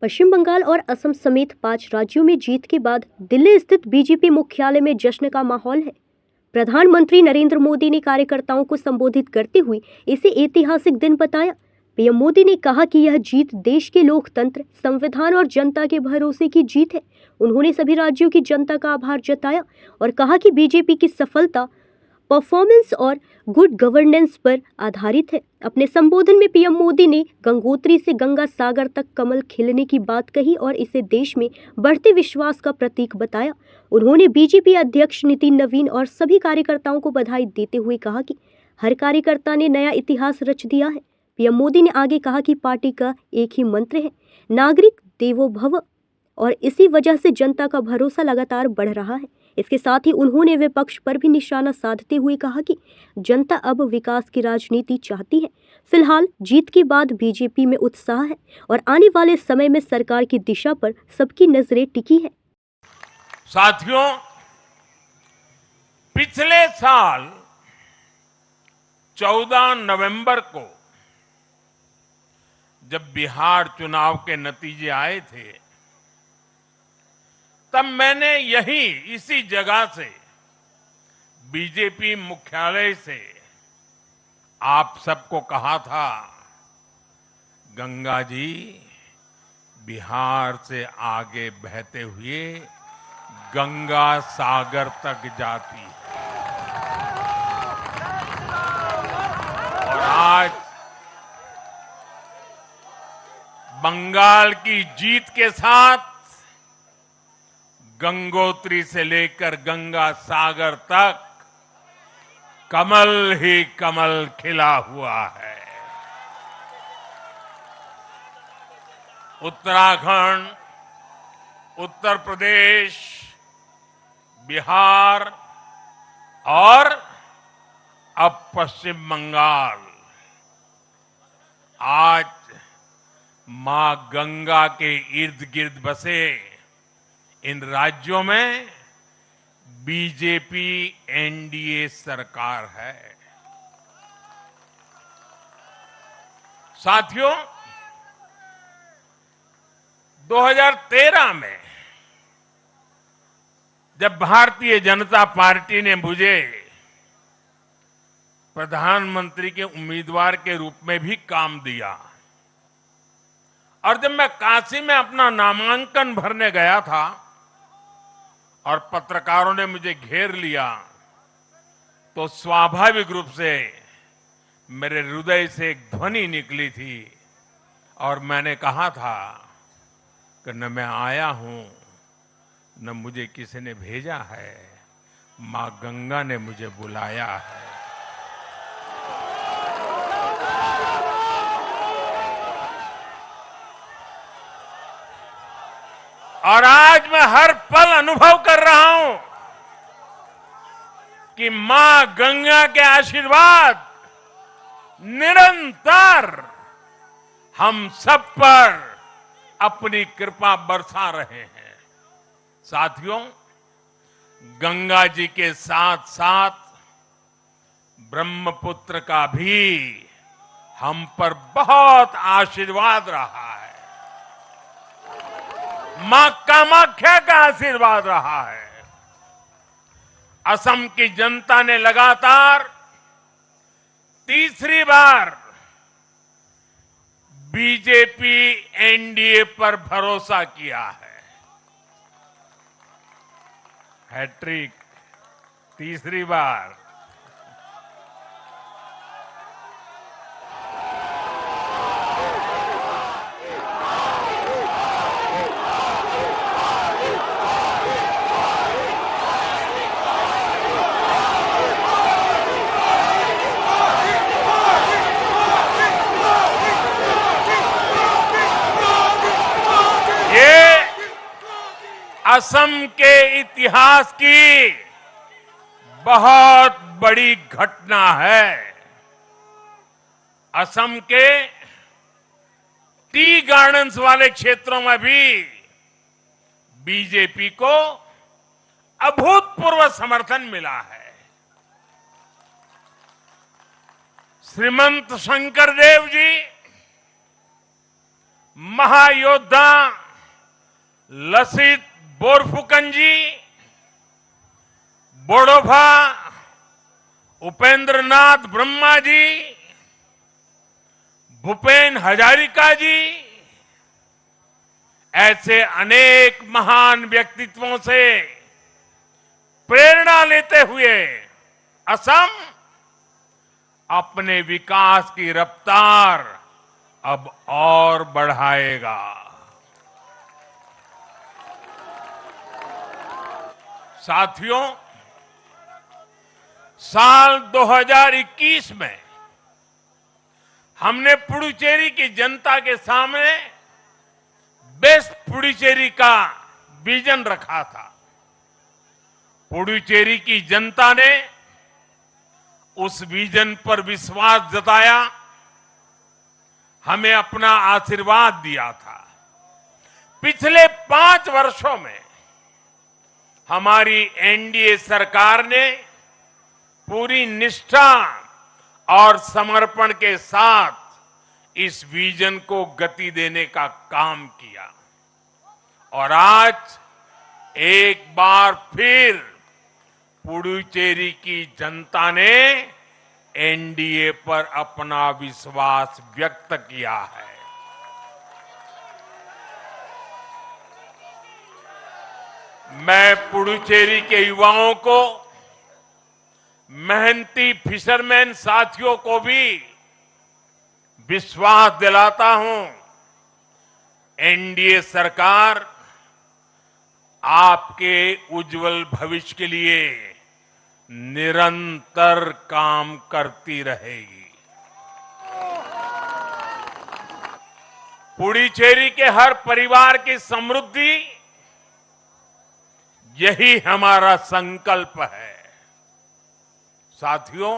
पश्चिम बंगाल और असम समेत 5 राज्यों में जीत के बाद दिल्ली स्थित बीजेपी मुख्यालय में जश्न का माहौल है। प्रधानमंत्री नरेंद्र मोदी ने कार्यकर्ताओं को संबोधित करते हुए इसे ऐतिहासिक दिन बताया। पीएम मोदी ने कहा कि यह जीत देश के लोकतंत्र, संविधान और जनता के भरोसे की जीत है। उन्होंने सभी राज्यों की जनता का आभार जताया और कहा कि बीजेपी की सफलता परफॉर्मेंस और गुड गवर्नेंस पर आधारित है। अपने संबोधन में पीएम मोदी ने गंगोत्री से गंगा सागर तक कमल खिलने की बात कही और इसे देश में बढ़ते विश्वास का प्रतीक बताया। उन्होंने बीजेपी अध्यक्ष नितिन नवीन और सभी कार्यकर्ताओं को बधाई देते हुए कहा कि हर कार्यकर्ता ने नया इतिहास रच दिया है। पीएम मोदी ने आगे कहा कि पार्टी का एक ही मंत्र है, नागरिक देवो भव, और इसी वजह से जनता का भरोसा लगातार बढ़ रहा है। इसके साथ ही उन्होंने विपक्ष पर भी निशाना साधते हुए कहा कि जनता अब विकास की राजनीति चाहती है। फिलहाल जीत के बाद बीजेपी में उत्साह है और आने वाले समय में सरकार की दिशा पर सबकी नजरें टिकी है। साथियों, पिछले साल 14 नवंबर को जब बिहार चुनाव के नतीजे आए थे, तब मैंने इसी जगह से बीजेपी मुख्यालय से आप सबको कहा था, गंगा जी बिहार से आगे बहते हुए गंगा सागर तक जाती है। और आज बंगाल की जीत के साथ गंगोत्री से लेकर गंगा सागर तक कमल ही कमल खिला हुआ है। उत्तराखंड, उत्तर प्रदेश, बिहार और अब पश्चिम बंगाल आज मां गंगा के इर्द गिर्द बसे इन राज्यों में बीजेपी एनडीए सरकार है। साथियों, 2013 में जब भारतीय जनता पार्टी ने मुझे प्रधानमंत्री के उम्मीदवार के रूप में भी काम दिया और जब मैं काशी में अपना नामांकन भरने गया था और पत्रकारों ने मुझे घेर लिया, तो स्वाभाविक रूप से मेरे हृदय से एक ध्वनि निकली थी और मैंने कहा था कि न मैं आया हूं, न मुझे किसी ने भेजा है, मां गंगा ने मुझे बुलाया है। और आज मैं हर पल अनुभव कर रहा हूं कि मां गंगा के आशीर्वाद निरंतर हम सब पर अपनी कृपा बरसा रहे हैं। साथियों, गंगा जी के साथ साथ ब्रह्मपुत्र का भी हम पर बहुत आशीर्वाद रहा है। मां कामाख्या का आशीर्वाद रहा है। असम की जनता ने लगातार तीसरी बार बीजेपी एनडीए पर भरोसा किया है। हैट्रिक, तीसरी बार। असम के इतिहास की बहुत बड़ी घटना है। असम के टी गार्डन्स वाले क्षेत्रों में भी बीजेपी को अभूतपूर्व समर्थन मिला है। श्रीमंत शंकरदेव जी महायोद्धा लसित बोरफुकन जी, बोडोफा उपेंद्रनाथ ब्रह्मा जी, भूपेन हजारिका जी, ऐसे अनेक महान व्यक्तित्वों से प्रेरणा लेते हुए असम अपने विकास की रफ्तार अब और बढ़ाएगा। साथियों, साल 2021 में हमने पुडुचेरी की जनता के सामने बेस्ट पुडुचेरी का विजन रखा था। पुडुचेरी की जनता ने उस विजन पर विश्वास जताया, हमें अपना आशीर्वाद दिया था। पिछले 5 वर्षों में हमारी एनडीए सरकार ने पूरी निष्ठा और समर्पण के साथ इस विजन को गति देने का काम किया और आज एक बार फिर पुडुचेरी की जनता ने एनडीए पर अपना विश्वास व्यक्त किया है। मैं पुडुचेरी के युवाओं को, मेहनती फिशरमैन साथियों को भी विश्वास दिलाता हूं, एनडीए सरकार आपके उज्जवल भविष्य के लिए निरंतर काम करती रहेगी। पुडुचेरी के हर परिवार की समृद्धि, यही हमारा संकल्प है। साथियों,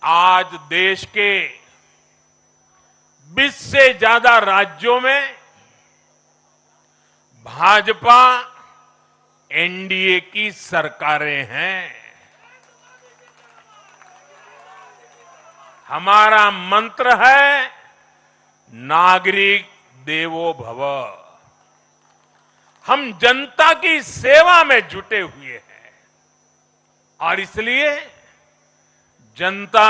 आज देश के 20 से ज्यादा राज्यों में भाजपा एनडीए की सरकारें हैं। हमारा मंत्र है नागरिक देवो भव। हम जनता की सेवा में जुटे हुए हैं और इसलिए जनता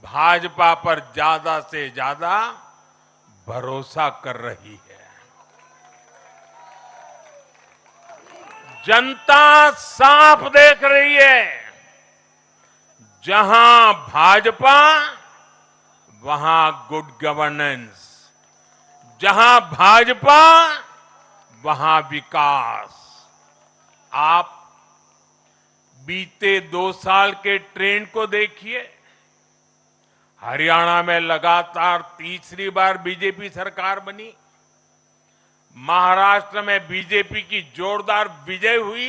भाजपा पर ज्यादा से ज्यादा भरोसा कर रही है। जनता साफ देख रही है, जहां भाजपा वहां गुड गवर्नेंस, जहां भाजपा वहां विकास। आप बीते 2 साल के ट्रेंड को देखिए। हरियाणा में लगातार तीसरी बार बीजेपी सरकार बनी, महाराष्ट्र में बीजेपी की जोरदार विजय हुई,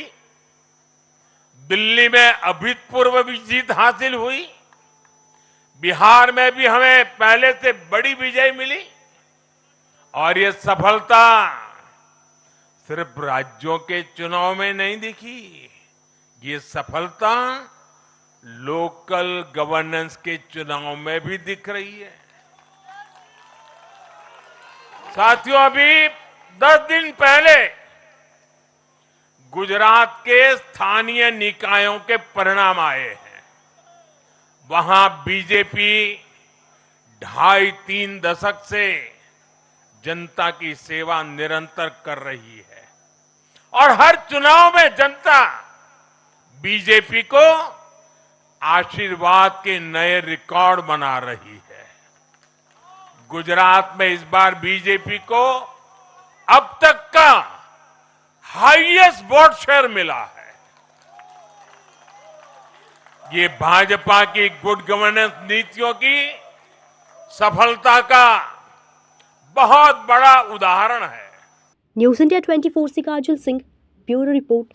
दिल्ली में अभूतपूर्व जीत हासिल हुई, बिहार में भी हमें पहले से बड़ी विजय मिली और ये सफलता सिर्फ राज्यों के चुनाव में नहीं दिखी, ये सफलता लोकल गवर्नेंस के चुनाव में भी दिख रही है। साथियों, अभी 10 दिन पहले गुजरात के स्थानीय निकायों के परिणाम आए हैं। वहां बीजेपी 2.5-3 दशक से जनता की सेवा निरंतर कर रही है और हर चुनाव में जनता बीजेपी को आशीर्वाद के नए रिकॉर्ड बना रही है। गुजरात में इस बार बीजेपी को अब तक का हाईएस्ट वोट शेयर मिला है। ये भाजपा की गुड गवर्नेंस नीतियों की सफलता का बहुत बड़ा उदाहरण है। न्यूज़ इंडिया 24 से काजल सिंह, ब्यूरो रिपोर्ट,